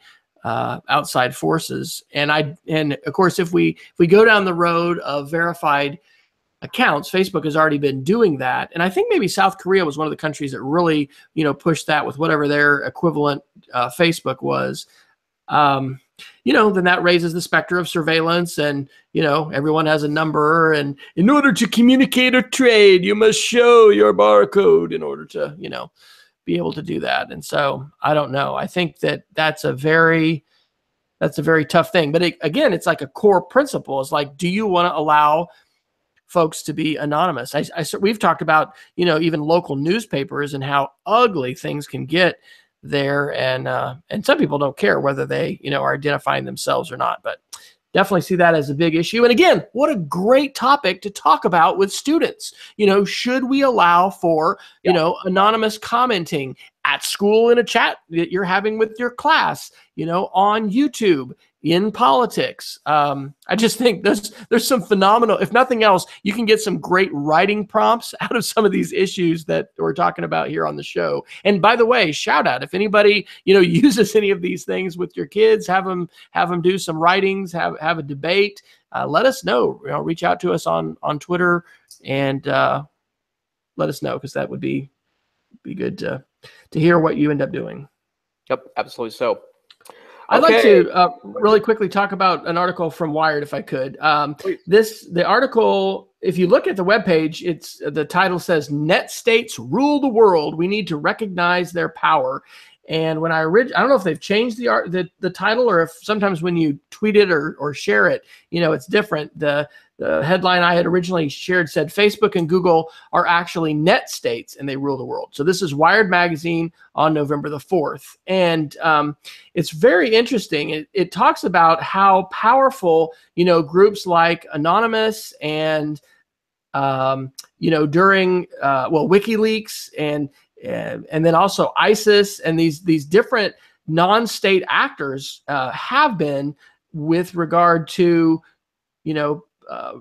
outside forces. And of course, if we go down the road of verified accounts, Facebook has already been doing that. And I think maybe South Korea was one of the countries that really, pushed that with whatever their equivalent Facebook was. Then that raises the specter of surveillance, and, everyone has a number, and in order to communicate or trade, you must show your barcode in order to, be able to do that. And so I don't know. I think that's a very tough thing. But again, it's like a core principle. It's like, do you want to allow folks to be anonymous. We've talked about, even local newspapers and how ugly things can get there. And some people don't care whether they, are identifying themselves or not, but definitely see that as a big issue. And again, what a great topic to talk about with students. Should we allow for, anonymous commenting at school in a chat that you're having with your class, on YouTube, in politics? I just think there's some phenomenal, if nothing else, you can get some great writing prompts out of some of these issues that we're talking about here on the show. And by the way, shout out, if anybody, uses any of these things with your kids, have them do some writings, have a debate, let us know, reach out to us on Twitter and let us know, because that would be good to hear what you end up doing. Yep, absolutely so. I'd like to really quickly talk about an article from Wired, if I could. The article, if you look at the webpage, the title says, "Net States Rule the World. We need to recognize their power." And when I don't know if they've changed the title, or if sometimes when you tweet it or share it, it's different. The headline I had originally shared said, "Facebook and Google are actually net states and they rule the world." So this is Wired Magazine on November the 4th. And it's very interesting. It talks about how powerful, groups like Anonymous and, during, WikiLeaks and then also ISIS and these different non-state actors have been with regard to,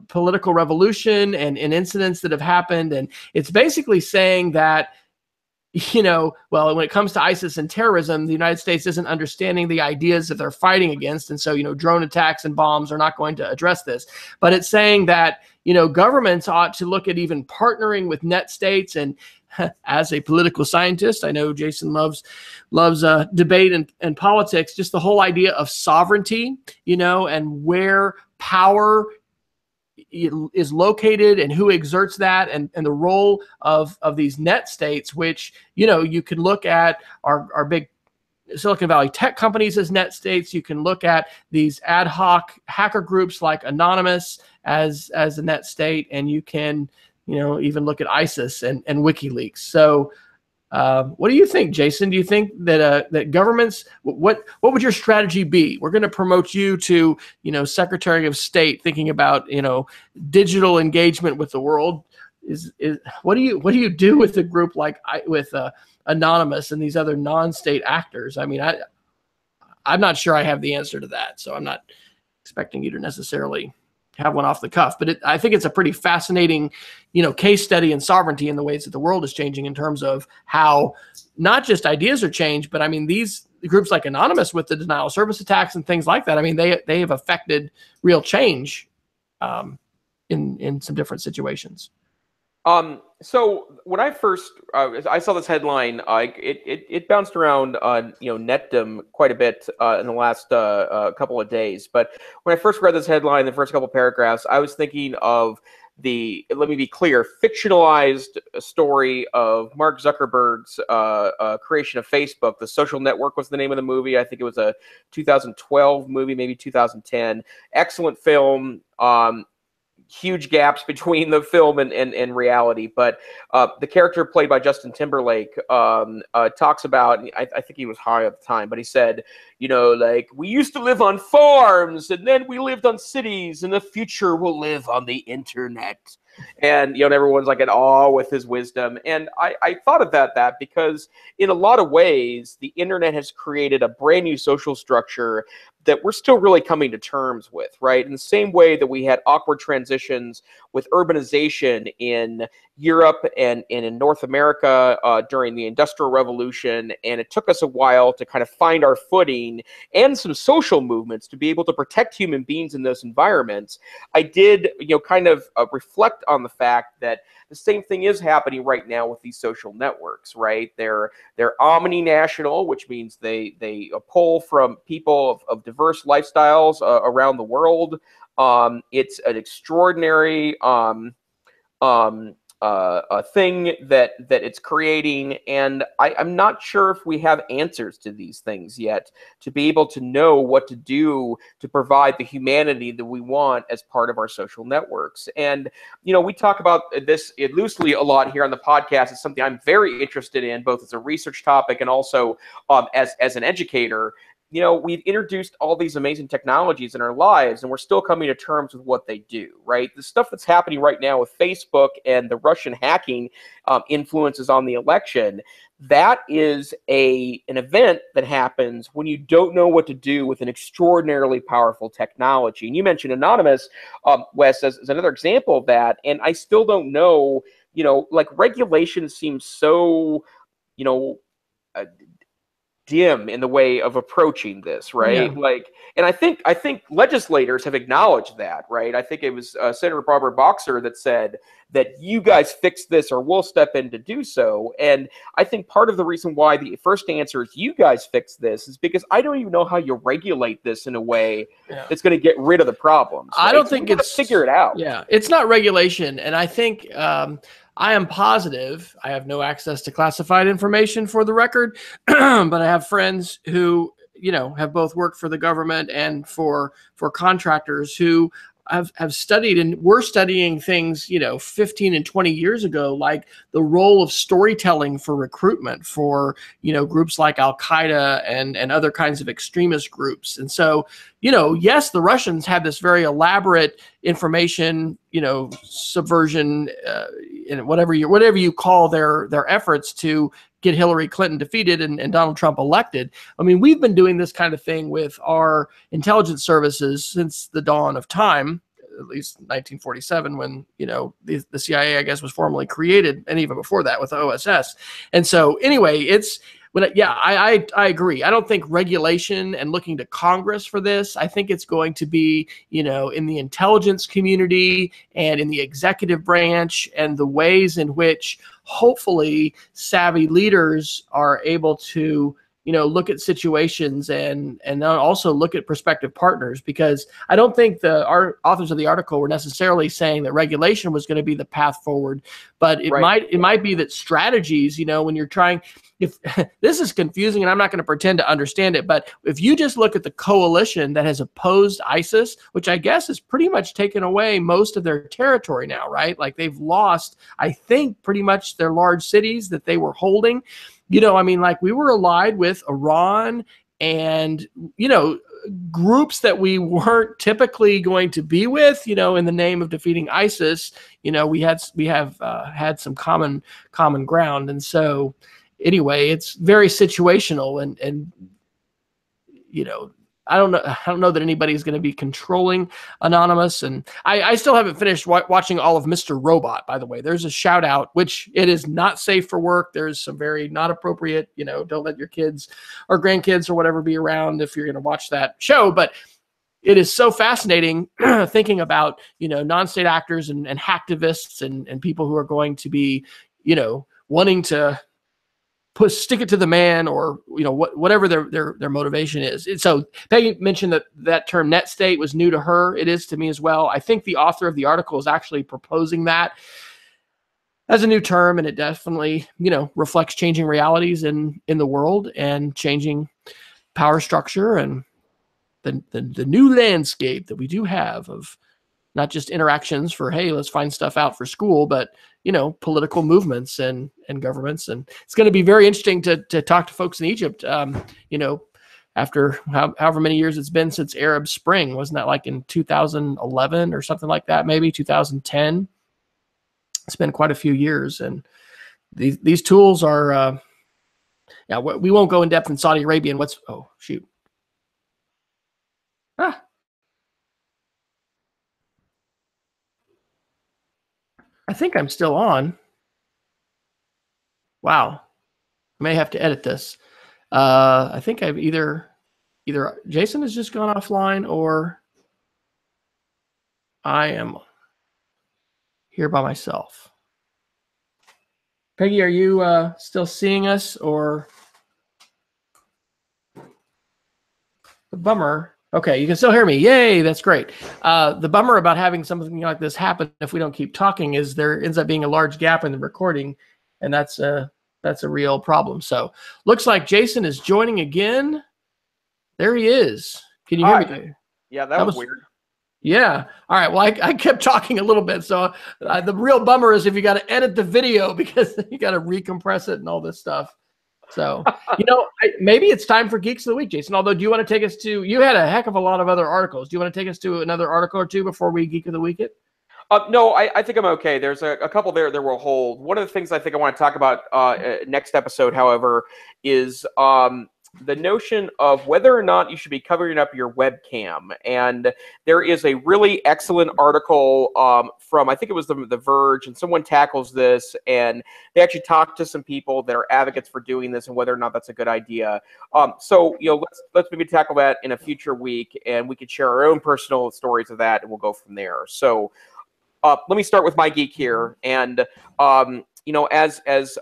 political revolution and incidents that have happened. And it's basically saying that, when it comes to ISIS and terrorism, the United States isn't understanding the ideas that they're fighting against. And so, drone attacks and bombs are not going to address this. But it's saying that, governments ought to look at even partnering with net states. And as a political scientist, I know Jason loves debate and politics, just the whole idea of sovereignty, and where power is located and who exerts that, and the role of these net states, which, you can look at our big Silicon Valley tech companies as net states. You can look at these ad hoc hacker groups like Anonymous as a net state, and you can, even look at ISIS and WikiLeaks. So what do you think, Jason? Do you think that governments, what would your strategy be? We're going to promote you to, Secretary of State, thinking about, digital engagement with the world. What do you do with a group like Anonymous and these other non-state actors? I mean, I'm not sure I have the answer to that, so I'm not expecting you to necessarily have one off the cuff, but I think it's a pretty fascinating, case study in sovereignty in the ways that the world is changing in terms of how not just ideas are changed, but I mean, these groups like Anonymous with the denial of service attacks and things like that, I mean, they have affected real change in some different situations. So when I first I saw this headline, it bounced around on Netdom quite a bit in the last couple of days. But when I first read this headline, the first couple of paragraphs, I was thinking of let me be clear, fictionalized story of Mark Zuckerberg's creation of Facebook. The Social Network was the name of the movie. I think it was a 2012 movie, maybe 2010. Excellent film. Huge gaps between the film and reality, but the character played by Justin Timberlake talks about, I think he was high at the time, but he said, like, we used to live on farms, and then we lived on cities, and the future will live on the internet. And everyone's like in awe with his wisdom. And I thought of that because in a lot of ways the internet has created a brand new social structure that we're still really coming to terms with, right? In the same way that we had awkward transitions with urbanization in Europe and in North America during the Industrial Revolution, and it took us a while to kind of find our footing and some social movements to be able to protect human beings in those environments. I did, kind of reflect on the fact that the same thing is happening right now with these social networks, right? They're omni-national, which means they pull from people of diverse lifestyles around the world. It's an extraordinary thing that it's creating, and I'm not sure if we have answers to these things yet to be able to know what to do to provide the humanity that we want as part of our social networks. And we talk about this loosely a lot here on the podcast. It's something I'm very interested in, both as a research topic and also as an educator. We've introduced all these amazing technologies in our lives, and we're still coming to terms with what they do, right? The stuff that's happening right now with Facebook and the Russian hacking influences on the election, that is an event that happens when you don't know what to do with an extraordinarily powerful technology. And you mentioned Anonymous, Wes, as another example of that, and I still don't know, like regulation seems so, dim in the way of approaching this, right? Yeah. And I think legislators have acknowledged that, right? I think it was Senator Barbara Boxer that said that you guys fix this or we'll step in to do so. And I think part of the reason why the first answer is you guys fix this is because I don't even know how you regulate this in a way that's going to get rid of the problems. Right? I don't think it's figure it out. Yeah, it's not regulation, and I think I am positive. I have no access to classified information for the record, but I have friends who have both worked for the government and for contractors who have studied and were studying things 15 and 20 years ago, like the role of storytelling for recruitment for groups like Al-Qaeda and other kinds of extremist groups. And so yes, the Russians had this very elaborate information subversion and whatever you call their efforts to get Hillary Clinton defeated and Donald Trump elected. I mean, we've been doing this kind of thing with our intelligence services since the dawn of time, at least 1947, when, the CIA, I guess, was formally created, and even before that with OSS. And so anyway, I agree. I don't think regulation and looking to Congress for this. I think it's going to be, in the intelligence community and in the executive branch, and the ways in which hopefully savvy leaders are able to look at situations and also look at prospective partners, because I don't think the authors of the article were necessarily saying that regulation was going to be the path forward, but it might be that strategies, when you're trying, if this is confusing and I'm not going to pretend to understand it, but if you just look at the coalition that has opposed ISIS, which I guess has pretty much taken away most of their territory now, right? Like they've lost, I think, pretty much their large cities that they were holding. Like we were allied with Iran and, groups that we weren't typically going to be with, in the name of defeating ISIS. We have had some common ground. And so anyway, it's very situational and I don't know that anybody's going to be controlling Anonymous. And I still haven't finished watching all of Mr. Robot, by the way. There's a shout out, which it is not safe for work. There's some very not appropriate, don't let your kids or grandkids or whatever be around if you're going to watch that show. But it is so fascinating thinking about, non-state actors and hacktivists and people who are going to be, wanting to stick it to the man, or whatever their motivation is. So Peggy mentioned that term net state was new to her. It is to me as well. I think the author of the article is actually proposing that as a new term, and it definitely reflects changing realities in the world and changing power structure and the new landscape that we do have of not just interactions for, hey, let's find stuff out for school, but political movements and governments. And it's going to be very interesting to talk to folks in Egypt, after however many years it's been since Arab Spring. Wasn't that like in 2011 or something like that? Maybe 2010. It's been quite a few years. And these tools are, we won't go in depth in Saudi Arabia and I think I'm still on. Wow. I may have to edit this. I think I've either Jason has just gone offline or I am here by myself. Peggy, are you still seeing us, or? The bummer Okay, you can still hear me. Yay, that's great. The bummer about having something like this happen if we don't keep talking is there ends up being a large gap in the recording, and that's a real problem. So looks like Jason is joining again. There he is. Can you hear me? Yeah, that was weird. Yeah. All right. Well, I kept talking a little bit. So the real bummer is if you got to edit the video because you got to recompress it and all this stuff. So, maybe it's time for Geeks of the Week, Jason. Although, do you want to take us to, you had a heck of a lot of other articles. Do you want to take us to another article or two before we Geek of the Week it? No, I think I'm okay. There's a couple there that will hold. One of the things I think I want to talk about next episode, however, is the notion of whether or not you should be covering up your webcam. And there is a really excellent article from, I think it was the Verge, and someone tackles this, and they actually talk to some people that are advocates for doing this and whether or not that's a good idea. So let's maybe tackle that in a future week, and we could share our own personal stories of that, and we'll go from there. So let me start with my geek here, and as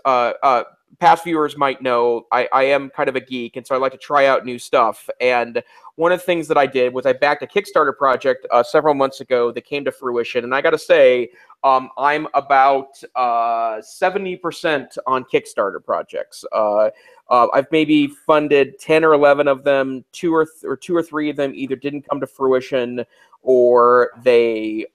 past viewers might know, I am kind of a geek, and so I like to try out new stuff. And one of the things that I did was I backed a Kickstarter project several months ago that came to fruition, and I got to say, I'm about 70% on Kickstarter projects. I've maybe funded 10 or 11 of them. Two or three of them either didn't come to fruition, or they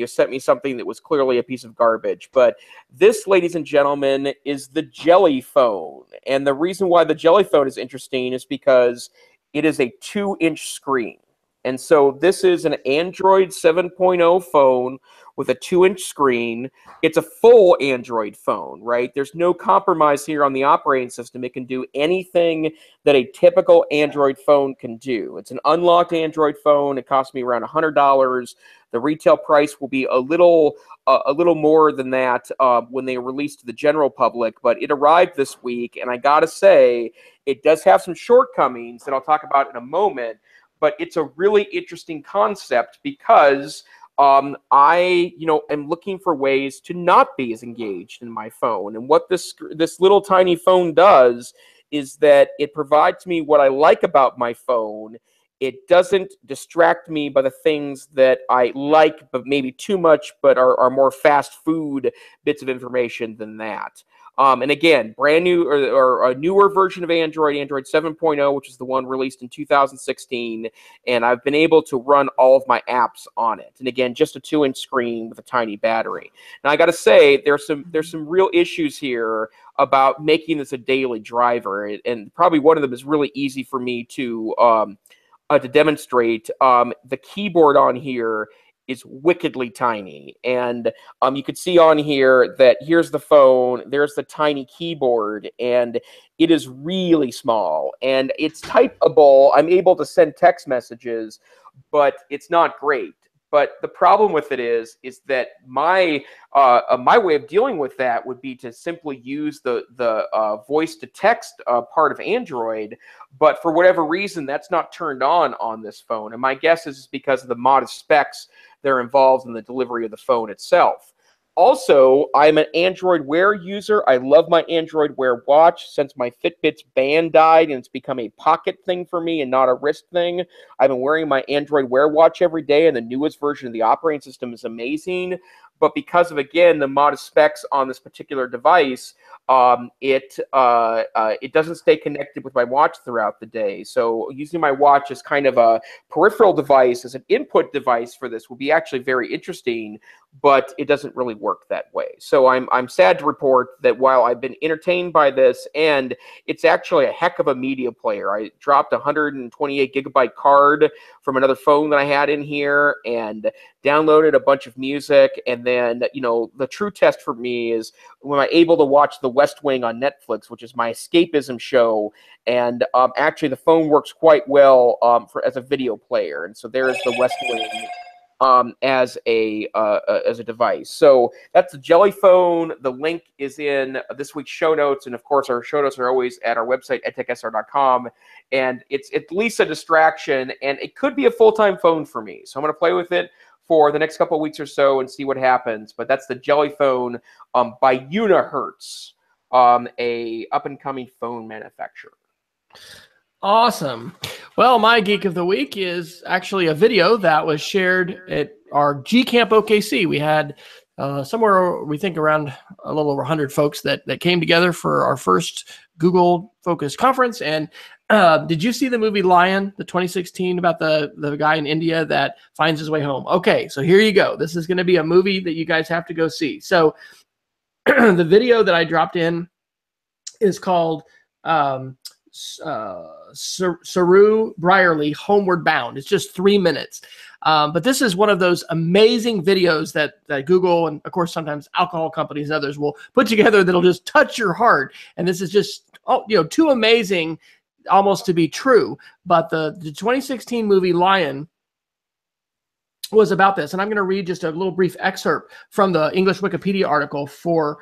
sent me something that was clearly a piece of garbage. But this, ladies and gentlemen, is the Jelly Phone. And the reason why the Jelly Phone is interesting is because it is a 2-inch screen. And so this is an Android 7.0 phone with a 2-inch screen. It's a full Android phone, right? There's no compromise here on the operating system. It can do anything that a typical Android phone can do. It's an unlocked Android phone. It cost me around $100. The retail price will be a little more than that when they release to the general public, but it arrived this week, and I gotta say, it does have some shortcomings that I'll talk about in a moment, but it's a really interesting concept because I am looking for ways to not be as engaged in my phone. And what this little tiny phone does is that it provides me what I like about my phone. It doesn't distract me by the things that I like, but maybe too much, but are more fast food bits of information than that. And again, brand new or a newer version of Android 7.0, which is the one released in 2016. And I've been able to run all of my apps on it. And again, just a 2-inch screen with a tiny battery. Now, I got to say, there's some real issues here about making this a daily driver. And probably one of them is really easy for me to demonstrate. The keyboard on here is wickedly tiny, and you can see on here that here's the phone, there's the tiny keyboard, and it is really small, and it's typeable. I'm able to send text messages, but it's not great. But the problem with it is that my way of dealing with that would be to simply use the voice to text part of Android. But for whatever reason, that's not turned on this phone. And my guess is because of the modest specs that are involved in the delivery of the phone itself. Also, I'm an Android Wear user. I love my Android Wear watch since my Fitbit's band died, and it's become a pocket thing for me and not a wrist thing. I've been wearing my Android Wear watch every day, and the newest version of the operating system is amazing. But because of, again, the modest specs on this particular device, it doesn't stay connected with my watch throughout the day. So using my watch as kind of a peripheral device, as an input device for this, will be actually very interesting, but it doesn't really work that way. So I'm sad to report that while I've been entertained by this, and it's actually a heck of a media player. I dropped a 128 gigabyte card from another phone that I had in here and downloaded a bunch of music. And then, the true test for me is when I'm able to watch The West Wing on Netflix, which is my escapism show. And actually, the phone works quite well as a video player. And so there's The West Wing as a device. So that's the Jelly Phone. The link is in this week's show notes, and of course our show notes are always at our website edtechsr.com. And it's at least a distraction, and it could be a full-time phone for me. So I'm going to play with it for the next couple of weeks or so and see what happens. But that's the Jelly Phone by Unihertz, a up-and-coming phone manufacturer. Awesome. Well, my geek of the week is actually a video that was shared at our G Camp OKC. We had somewhere, we think around a little over 100 folks that came together for our first Google Focus conference. And did you see the movie Lion, the 2016, about the guy in India that finds his way home? Okay, so here you go. This is going to be a movie that you guys have to go see. So the video that I dropped in is called Saru Brierly Homeward Bound. It's just 3 minutes. But this is one of those amazing videos that Google and, of course, sometimes alcohol companies and others will put together that'll just touch your heart. And this is just, too amazing almost to be true. But the 2016 movie Lion was about this. And I'm going to read just a little brief excerpt from the English Wikipedia article for